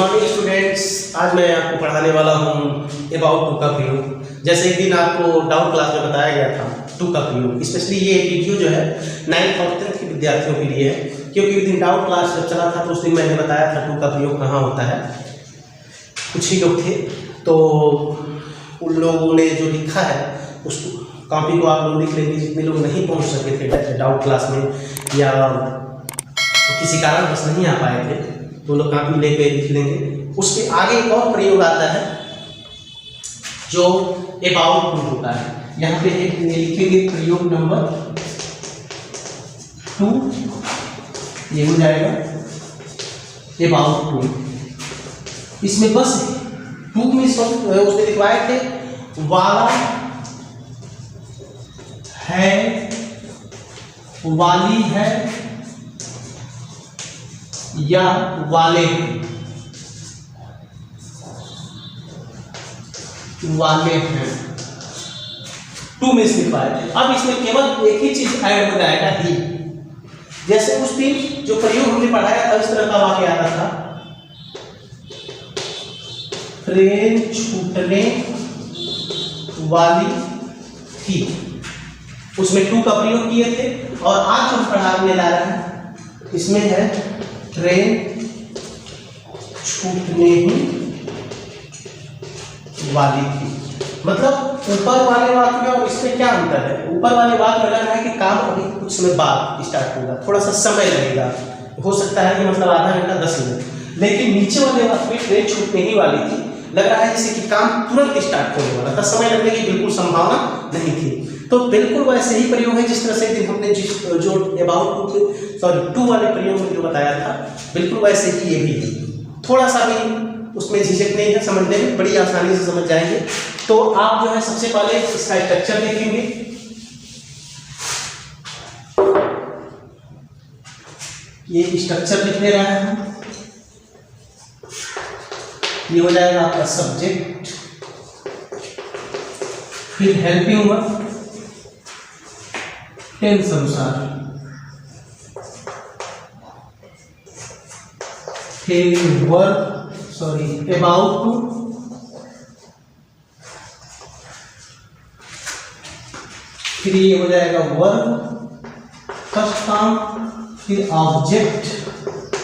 Morning students, आज मैं आपको पढ़ाने वाला हूँ अबाउट टू का प्रयोग। जैसे एक दिन आपको डाउन क्लास में बताया गया था टू का प्रयोग, स्पेशली ये वीडियो जो है 9th और 10th के विद्यार्थियों के लिए है, क्योंकि एक दिन डाउन क्लास जब चला था तो उस दिन मैंने बताया था टू का प्रयोग कहाँ होता है। कुछ ही लोग थे तो उन लोगों ने जो लिखा है उस कॉपी को आप लोग लिख लेंगे। जितने लोग नहीं पहुँच सके थे डाउन क्लास में या किसी कारण बस नहीं आ पाए थे तो लोग कापी लेके लिख लेंगे। उसके आगे एक और प्रयोग आता है जो अबाउट टू होता है। यहाँ पे एक लिखेंगे प्रयोग नंबर 2, ये हो जाएगा अबाउट टू। इसमें बस 2 में उसने लिखवाए थे वाला है, वाली है या वाले हैं। 2 में से लिखवाए थे। अब इसमें केवल एक ही चीज ऐड हो जाएगा ही। जैसे उस दिन जो प्रयोग हमने पढ़ाया था इस तरह का वाक्य आता था, ट्रेन छूटने वाली थी, उसमें 2 का प्रयोग किए थे। और आज हम पढ़ाने ला रहे हैं इसमें है ट्रेन छूटने ही वाली थी। मतलब ऊपर वाले वाक्य में और इसमें क्या अंतर है? ऊपर वाले वाक्य में लग रहा है कि काम अभी कुछ समय बाद स्टार्ट होगा, थोड़ा सा समय लगेगा, हो सकता है कि मतलब आधा घंटा 10 मिनट। लेकिन नीचे वाले वाक्य में ट्रेन छूटने ही वाली थी, लग रहा है जैसे कि काम तुरंत स्टार्ट होने वाला था, समय लगने की बिल्कुल संभावना नहीं थी। तो बिल्कुल वैसे ही प्रयोग है जिस तरह से हमने जो अबाउट टू वाले प्रयोग में जो बताया था, बिल्कुल वैसे ही ये भी है। थोड़ा सा भी उसमें झिझक नहीं है, समझने में बड़ी आसानी से समझ जाएंगे। तो आप जो है सबसे पहले इसका स्ट्रक्चर देखेंगे। ये स्ट्रक्चर लिख ले रहा है, ये हो जाएगा आपका सब्जेक्ट, फिर हेल्पिंग वर्ब टेंस अनुसार, फिर वर्ब अबाउट टू, फिर ये हो जाएगा वर्ब फर्स्ट फॉर्म, फिर ऑब्जेक्ट,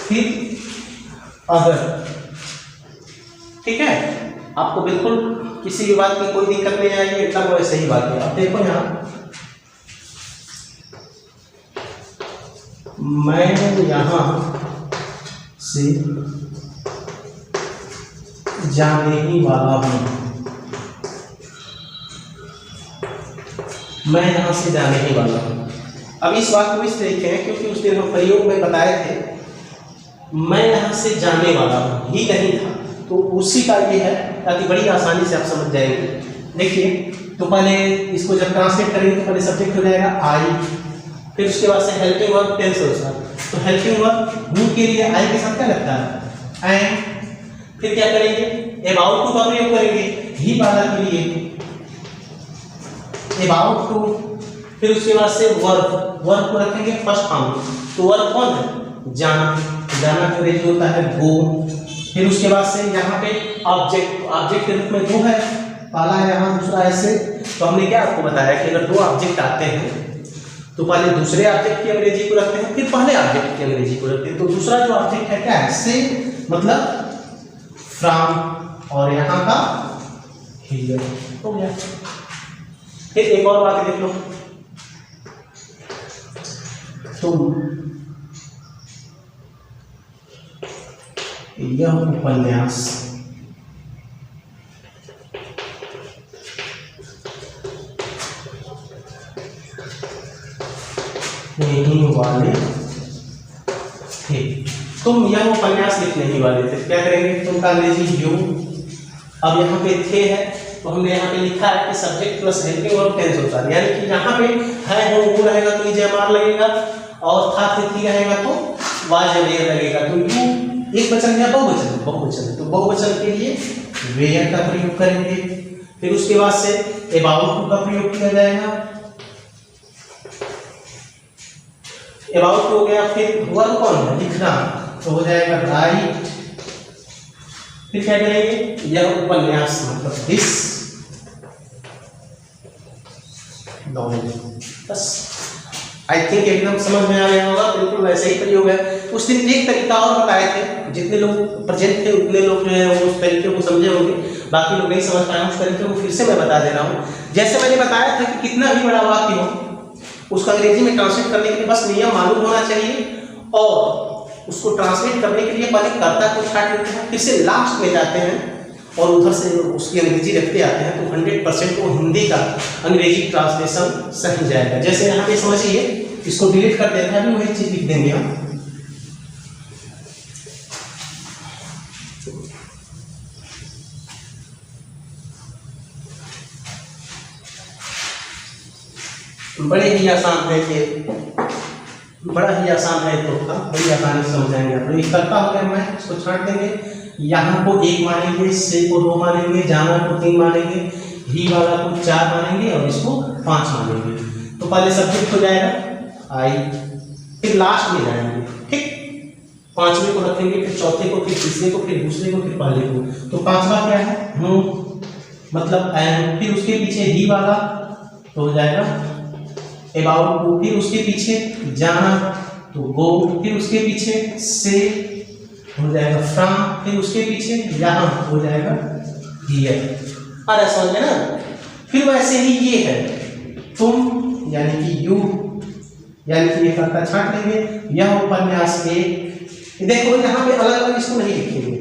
फिर अदर। ठीक है, आपको बिल्कुल किसी भी बात की कोई दिक्कत नहीं आएगी, एकदम वैसे ही बात है। अब देखो यहाँ मैं यहाँ से जाने ही वाला हूँ, मैं यहाँ से जाने ही वाला हूँ। अब इस बात को इस तरीके हैं क्योंकि उस दिन हम प्रयोग में बताए थे मैं यहाँ से जाने वाला हूँ, ही नहीं था, तो उसी का ये है ताकि बड़ी आसानी से आप समझ जाएंगे। देखिए तो पहले इसको जब ट्रांसलेट करेंगे तो पहले सब्जेक्ट हो जाएगा आई, फिर उसके बाद से हेल्पिंग वर्ब टेंस अनुसार। तो हेल्पिंग वर्ब हूँ के लिए आई के साथ क्या लगता है एंड, फिर क्या करेंगे अबाउट टू का प्रयोग करेंगे ही वाला के लिए अबाउट टू, फिर उसके बाद से वर्ब को रखेंगे फर्स्ट फॉर्म। तो वर्ब कौन है? जाना, जाना का अंग्रेजी होता है गो। फिर उसके बाद से यहाँ पे ऑब्जेक्ट के रूप में 2 है, पहला है यहाँ, दूसरा ऐसे। तो हमने क्या आपको बताया कि अगर 2 ऑब्जेक्ट आते हैं तो पहले दूसरे ऑब्जेक्ट की अंग्रेजी को रखते हैं, फिर पहले ऑब्जेक्ट की अंग्रेजी को रखते हैं। तो दूसरा जो ऑब्जेक्ट है क्या है? से मतलब फ्रॉम, और यहाँ का हियर हो गया। फिर एक और बात देख लो, तुम यह उपन्यास लिखने वाले थे। तुम यह उपन्यास लिखने ही वाले थे, क्या करेंगे? तुम का अंग्रेजी यू। अब यहाँ पे थे है तो हमने यहाँ पे लिखा है कि subject plus helping verb tense होता है, यानी कि यहाँ पे है हो वो रहेगा तो ईजेएमआर लगेगा, और था थी रहेगा तो वाज लगेगा। तो यू एक वचन या बहुवचन, तो बहुवचन के लिए वेयर का प्रयोग करेंगे। फिर उसके बाद से अबाउट टू का प्रयोग किया जाएगा, अबाउट हो गया, फिर वर्ब कौन है लिखना, तो हो जाएगा राइट फिर क्या करेंगे, यह उपन्यास मतलब दिस नॉवेल। बस आई थिंक एकदम समझ में आ गया होगा, बिल्कुल वैसे ही प्रयोग है। उस दिन एक तरीका और बताए थे, जितने लोग प्रेजेंट थे उतने लोग जो है वो उस तरीके को समझे होंगे, बाकी लोग नहीं समझ पाए उस तरीके को फिर से मैं बता दे रहा हूँ। जैसे मैंने बताया था कि कितना भी बड़ा वाक्य हो उसको अंग्रेजी में ट्रांसलेट करने के लिए बस नियम मालूम होना चाहिए, और उसको ट्रांसलेट करने के लिए पहले कर्ता को छाट लेते हैं, फिर से लास्ट में जाते हैं और उधर से उसकी अंग्रेजी रखते आते हैं, तो 100% वो हिंदी का अंग्रेजी ट्रांसलेशन सही जाएगा। जैसे यहाँ पे समझिए, इसको डिलीट कर देते हैं, अभी वही चीज लिख देंगे हम। बड़े ही आसान है कि बड़ा ही आसान है, तो बड़ी आसानी से समझाएंगे आप। तो करता हो गया, मैं इसको छाट देंगे, यहाँ को 1 मानेंगे, से को 2 मानेंगे, जाना को 3 मानेंगे, ही वाला को 4 मानेंगे और इसको 5 मानेंगे। तो पहले सब्जेक्ट हो जाएगा आई, फिर लास्ट में जाएंगे, ठीक, 5वें को रखेंगे, फिर चौथे को, फिर तीसरे को, फिर दूसरे को, फिर पहले को। तो 5वां क्या है, हूँ मतलब एम, फिर उसके पीछे ही वाला तो हो जाएगा अबाउट टू, फिर उसके पीछे जाना तो गो, फिर उसके पीछे से हो जाएगा फ्रॉम, फिर उसके पीछे यहाँ हो जाएगा हियर। अरे समझ में ना। फिर वैसे ही ये है तुम यानी कि यू, यानी कि ये करता छाट लेंगे, यह उपन्यास एक। देखो यहाँ पे अलग अलग इसको नहीं लिखेंगे,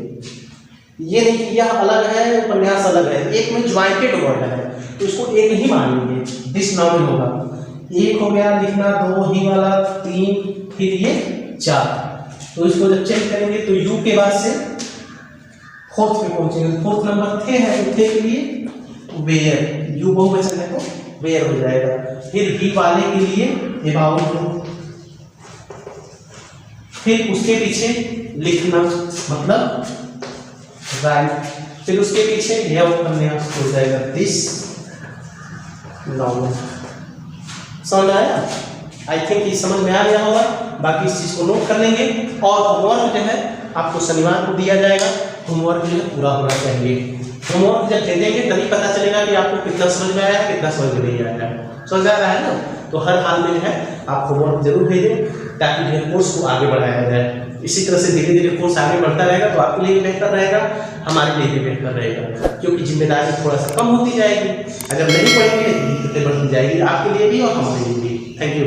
ये नहीं कि यह अलग है उपन्यास अलग है, एक में ज्वाइंटेड वर्ड है तो इसको एक ही मानेंगे, दिस नॉवेल होगा। एक हो गया लिखना, 2 ही वाला, 3, फिर ये 4। तो इसको जब चेक करेंगे तो यू के बाद से फोर्थ पे पहुंचेंगे, फोर्थ नंबर थे है, तो थे के लिए वेयर, यू बहुवचन है तो वेयर हो जाएगा। फिर ही वाले के लिए अबाउट, फिर उसके पीछे लिखना मतलब राइट, फिर उसके पीछे यह उपन्यास हो जाएगा दिस नॉवेल। समझ आया? आई थिंक ये समझ में आ गया होगा। बाकी इस चीज को नोट कर लेंगे, और होमवर्क जो है आपको शनिवार को दिया जाएगा। होमवर्क जो है पूरा होना चाहिए। होमवर्क जब दे देंगे तभी पता चलेगा कि आपको कितना समझ में आया है, कितना समझ में नहीं आया है। समझ आ रहा है ना? तो हर हाल में जो है आप होमवर्क जरूर भेजें, ताकि जो है कोर्स को आगे बढ़ाया जाए। इसी तरह से धीरे धीरे कोर्स आगे बढ़ता रहेगा तो आपके लिए भी बेहतर रहेगा, हमारे लिए भी बेहतर रहेगा, क्योंकि जिम्मेदारी थोड़ा सा कम होती जाएगी। अगर नहीं पढ़ेंगे तो दिक्कतें बढ़ती जाएगी आपके लिए भी और हमारे लिए भी। Thank you.